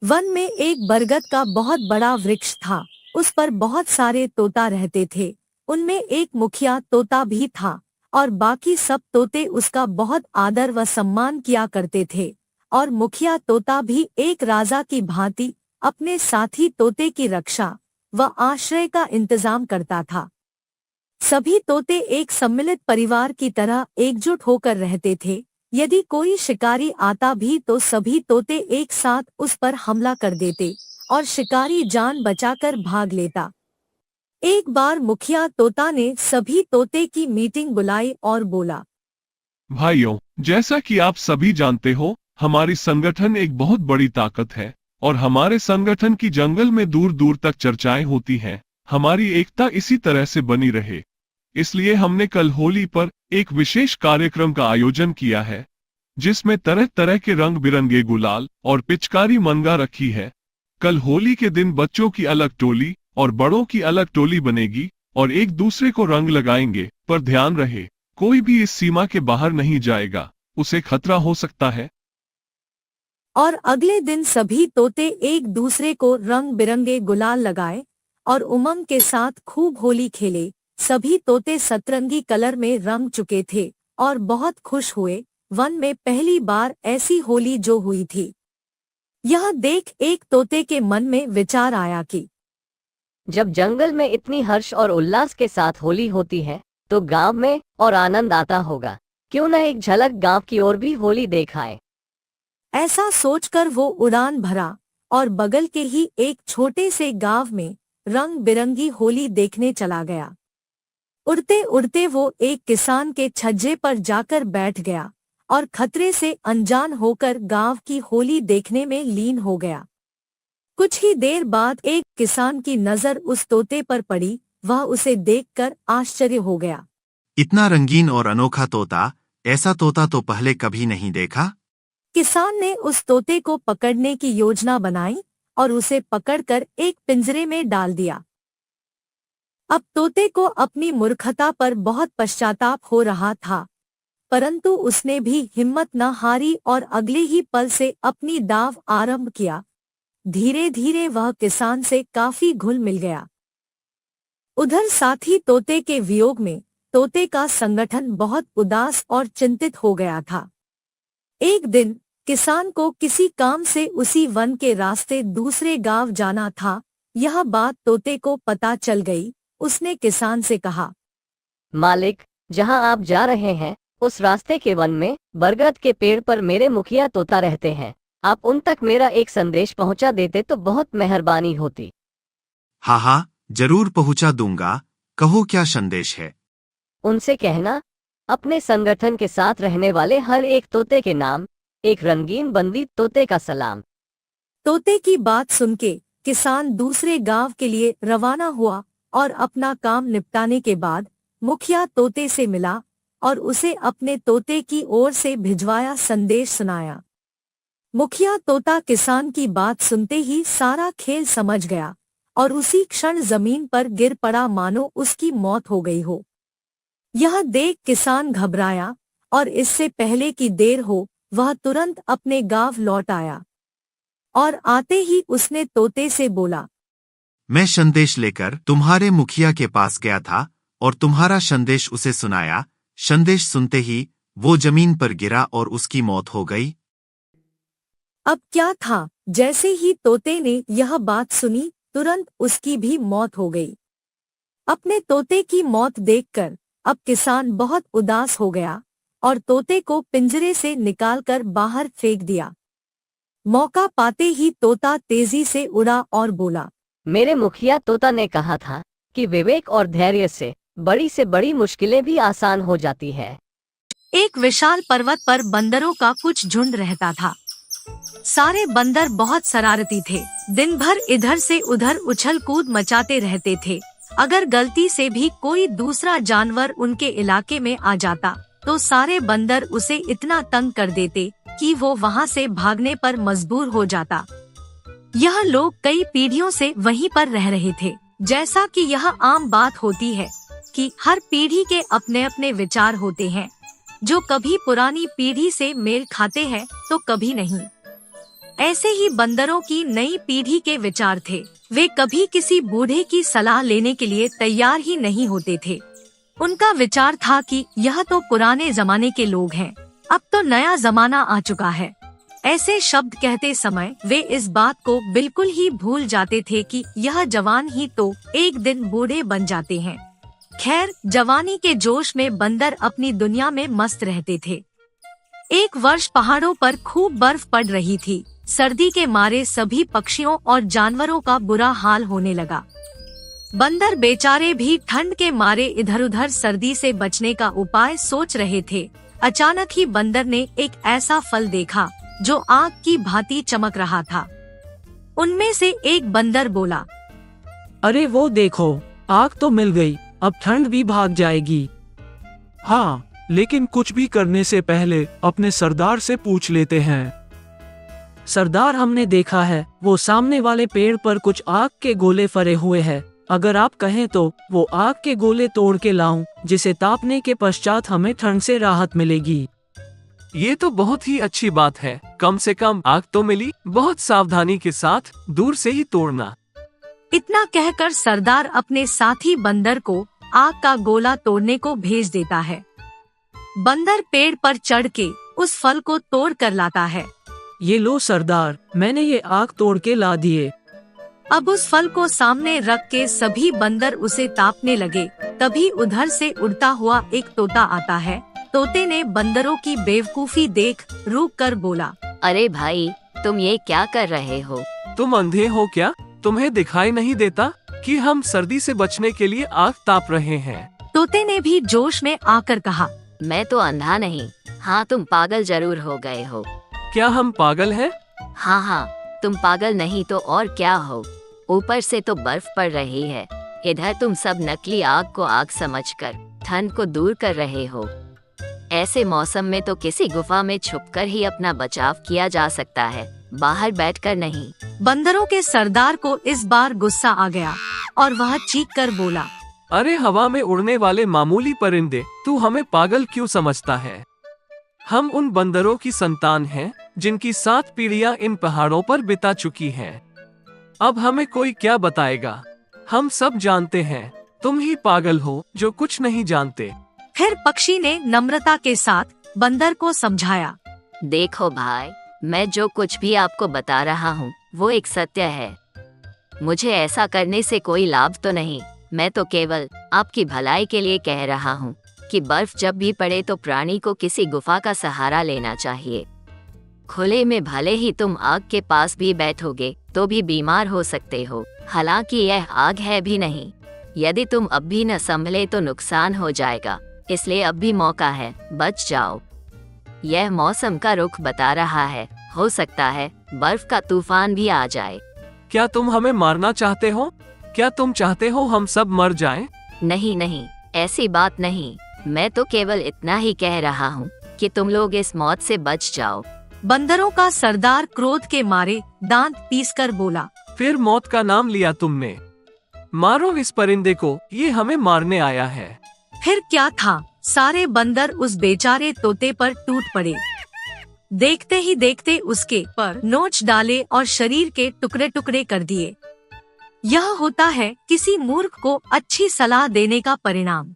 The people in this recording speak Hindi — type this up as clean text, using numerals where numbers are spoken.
वन में एक बरगद का बहुत बड़ा वृक्ष था। उस पर बहुत सारे तोता रहते थे। उनमें एक मुखिया तोता भी था और बाकी सब तोते उसका बहुत आदर व सम्मान किया करते थे। और मुखिया तोता भी एक राजा की भांति अपने साथी तोते की रक्षा व आश्रय का इंतजाम करता था। सभी तोते एक सम्मिलित परिवार की तरह एकजुट होकर रहते थे। यदि कोई शिकारी आता भी तो सभी तोते एक साथ उस पर हमला कर देते और शिकारी जान बचाकर भाग लेता। एक बार मुखिया तोता ने सभी तोते की मीटिंग बुलाई और बोला, भाइयों, जैसा कि आप सभी जानते हो, हमारी संगठन एक बहुत बड़ी ताकत है और हमारे संगठन की जंगल में दूर दूर तक चर्चाएं होती हैं। हमारी एकता इसी तरह से बनी रहे, इसलिए हमने कल होली पर एक विशेष कार्यक्रम का आयोजन किया है, जिसमें तरह तरह के रंग बिरंगे गुलाल और पिचकारी मनगा रखी है। कल होली के दिन बच्चों की अलग टोली और बड़ों की अलग टोली बनेगी और एक दूसरे को रंग लगाएंगे, पर ध्यान रहे, कोई भी इस सीमा के बाहर नहीं जाएगा, उसे खतरा हो सकता है। और अगले दिन सभी तोते एक दूसरे को रंग बिरंगे गुलाल लगाए और उमंग के साथ खूब होली खेले। सभी तोते सतरंगी कलर में रंग चुके थे और बहुत खुश हुए। वन में पहली बार ऐसी होली जो हुई थी। यह देख एक तोते के मन में विचार आया कि जब जंगल में इतनी हर्ष और उल्लास के साथ होली होती है तो गांव में और आनंद आता होगा। क्यों न एक झलक गांव की ओर भी होली देखाए। ऐसा सोचकर वो उड़ान भरा और बगल के ही एक छोटे से गांव में रंग बिरंगी होली देखने चला गया। उड़ते उड़ते वो एक किसान के छज्जे पर जाकर बैठ गया और खतरे से अनजान होकर गांव की होली देखने में लीन हो गया। कुछ ही देर बाद एक किसान की नजर उस तोते पर पड़ी। वह उसे देखकर आश्चर्य हो गया। इतना रंगीन और अनोखा तोता, ऐसा तोता तो पहले कभी नहीं देखा। किसान ने उस तोते को पकड़ने की योजना बनाई और उसे पकड़कर एक पिंजरे में डाल दिया। अब तोते को अपनी मूर्खता पर बहुत पश्चाताप हो रहा था, परंतु उसने भी हिम्मत न हारी और अगले ही पल से अपनी दाव आरंभ किया। धीरे धीरे वह किसान से काफी घुल मिल गया। उधर साथी तोते के वियोग में तोते का संगठन बहुत उदास और चिंतित हो गया था। एक दिन किसान को किसी काम से उसी वन के रास्ते दूसरे गांव जाना था। यह बात तोते को पता चल गई। उसने किसान से कहा, मालिक, जहां आप जा रहे हैं उस रास्ते के वन में बरगद के पेड़ पर मेरे मुखिया तोता रहते हैं। आप उन तक मेरा एक संदेश पहुंचा देते तो बहुत मेहरबानी होती। हाँ हाँ, जरूर पहुंचा दूंगा। कहो क्या संदेश है। उनसे कहना, अपने संगठन के साथ रहने वाले हर एक तोते के नाम एक रंगीन बंदी तोते का सलाम। तोते की बात सुनके किसान दूसरे गांव के लिए रवाना हुआ और अपना काम निपटाने के बाद मुखिया तोते से मिला और उसे अपने तोते की ओर से भिजवाया संदेश सुनाया। मुखिया तोता किसान की बात सुनते ही सारा खेल समझ गया और उसी क्षण जमीन पर गिर पड़ा, मानो उसकी मौत हो गई हो। यह देख किसान घबराया और इससे पहले कि देर हो वह तुरंत अपने गांव लौट आया और आते ही उसने तोते से बोला, मैं संदेश लेकर तुम्हारे मुखिया के पास गया था और तुम्हारा संदेश उसे सुनाया। संदेश सुनते ही वो जमीन पर गिरा और उसकी मौत हो गई। अब क्या था, जैसे ही तोते ने यह बात सुनी तुरंत उसकी भी मौत हो गई। अपने तोते की मौत देखकर अब किसान बहुत उदास हो गया और तोते को पिंजरे से निकालकर बाहर फेंक दिया। मौका पाते ही तोता तेजी से उड़ा और बोला, मेरे मुखिया तोता ने कहा था कि विवेक और धैर्य से बड़ी मुश्किलें भी आसान हो जाती है। एक विशाल पर्वत पर बंदरों का कुछ झुंड रहता था। सारे बंदर बहुत शरारती थे। दिन भर इधर से उधर उछल कूद मचाते रहते थे। अगर गलती से भी कोई दूसरा जानवर उनके इलाके में आ जाता तो सारे बंदर उसे इतना तंग कर देते कि वो वहाँ से भागने पर मजबूर हो जाता। यह लोग कई पीढ़ियों से वहीं पर रह रहे थे। जैसा कि यह आम बात होती है कि हर पीढ़ी के अपने अपने विचार होते हैं, जो कभी पुरानी पीढ़ी से मेल खाते हैं तो कभी नहीं। ऐसे ही बंदरों की नई पीढ़ी के विचार थे। वे कभी किसी बूढ़े की सलाह लेने के लिए तैयार ही नहीं होते थे। उनका विचार था कि यह तो पुराने जमाने के लोग हैं, अब तो नया जमाना आ चुका है। ऐसे शब्द कहते समय वे इस बात को बिल्कुल ही भूल जाते थे कि यह जवान ही तो एक दिन बूढ़े बन जाते हैं। खैर, जवानी के जोश में बंदर अपनी दुनिया में मस्त रहते थे। एक वर्ष पहाड़ों पर खूब बर्फ पड़ रही थी। सर्दी के मारे सभी पक्षियों और जानवरों का बुरा हाल होने लगा। बंदर बेचारे भी ठंड के मारे इधर उधर सर्दी से बचने का उपाय सोच रहे थे। अचानक ही बंदर ने एक ऐसा फल देखा जो आग की भांति चमक रहा था। उनमें से एक बंदर बोला, अरे वो देखो, आग तो मिल गई, अब ठंड भी भाग जाएगी। हाँ, लेकिन कुछ भी करने से पहले अपने सरदार से पूछ लेते हैं। सरदार, हमने देखा है वो सामने वाले पेड़ पर कुछ आग के गोले फरे हुए हैं। अगर आप कहें तो वो आग के गोले तोड़ के लाऊं, जिसे तापने के पश्चात हमें ठंड से राहत मिलेगी। ये तो बहुत ही अच्छी बात है। कम से कम आग तो मिली। बहुत सावधानी के साथ दूर से ही तोड़ना। इतना कहकर सरदार अपने साथी बंदर को आग का गोला तोड़ने को भेज देता है। बंदर पेड़ पर चढ़ के उस फल को तोड़ कर लाता है। ये लो सरदार, मैंने ये आग तोड़ के ला दिए। अब उस फल को सामने रख के सभी बंदर उसे तापने लगे। तभी उधर से उड़ता हुआ एक तोता आता है। तोते ने बंदरों की बेवकूफी देख रुक कर बोला, अरे भाई, तुम ये क्या कर रहे हो? तुम अंधे हो क्या? तुम्हें दिखाई नहीं देता कि हम सर्दी से बचने के लिए आग ताप रहे हैं? तोते ने भी जोश में आकर कहा, मैं तो अंधा नहीं। हाँ, तुम पागल जरूर हो गए हो। क्या हम पागल हैं? हाँ, तुम पागल नहीं तो और क्या हो। ऊपर से तो बर्फ पड़ रही है, इधर तुम सब नकली आग को आग समझकर ठंड को दूर कर रहे हो। ऐसे मौसम में तो किसी गुफा में छुपकर ही अपना बचाव किया जा सकता है, बाहर बैठकर नहीं। बंदरों के सरदार को इस बार गुस्सा आ गया और वह चीख कर बोला, अरे हवा में उड़ने वाले मामूली परिंदे, तू हमें पागल क्यों समझता है? हम उन बंदरों की संतान हैं जिनकी 7 पीढ़ियां इन पहाड़ों पर बिता चुकी हैं। अब हमें कोई क्या बताएगा? हम सब जानते हैं, तुम ही पागल हो जो कुछ नहीं जानते। फिर पक्षी ने नम्रता के साथ बंदर को समझाया, देखो भाई, मैं जो कुछ भी आपको बता रहा हूँ वो एक सत्य है। मुझे ऐसा करने से कोई लाभ तो नहीं, मैं तो केवल आपकी भलाई के लिए कह रहा हूँ कि बर्फ जब भी पड़े तो प्राणी को किसी गुफा का सहारा लेना चाहिए। खुले में भले ही तुम आग के पास भी बैठोगे तो भी बीमार हो सकते हो। हालांकि यह आग है भी नहीं। यदि तुम अब भी न संभले तो नुकसान हो जाएगा, इसलिए अब भी मौका है, बच जाओ। यह मौसम का रुख बता रहा है, हो सकता है बर्फ का तूफान भी आ जाए। क्या तुम हमें मारना चाहते हो? क्या तुम चाहते हो हम सब मर जाएं? नहीं, ऐसी बात नहीं। मैं तो केवल इतना ही कह रहा हूँ कि तुम लोग इस मौत से बच जाओ। बंदरों का सरदार क्रोध के मारे दांत पीसकर बोला, फिर मौत का नाम लिया तुमने। मारो इस परिंदे को, ये हमें मारने आया है। फिर क्या था, सारे बंदर उस बेचारे तोते पर टूट पड़े। देखते ही देखते उसके पर नोच डाले और शरीर के टुकड़े टुकड़े कर दिए। यह होता है किसी मूर्ख को अच्छी सलाह देने का परिणाम।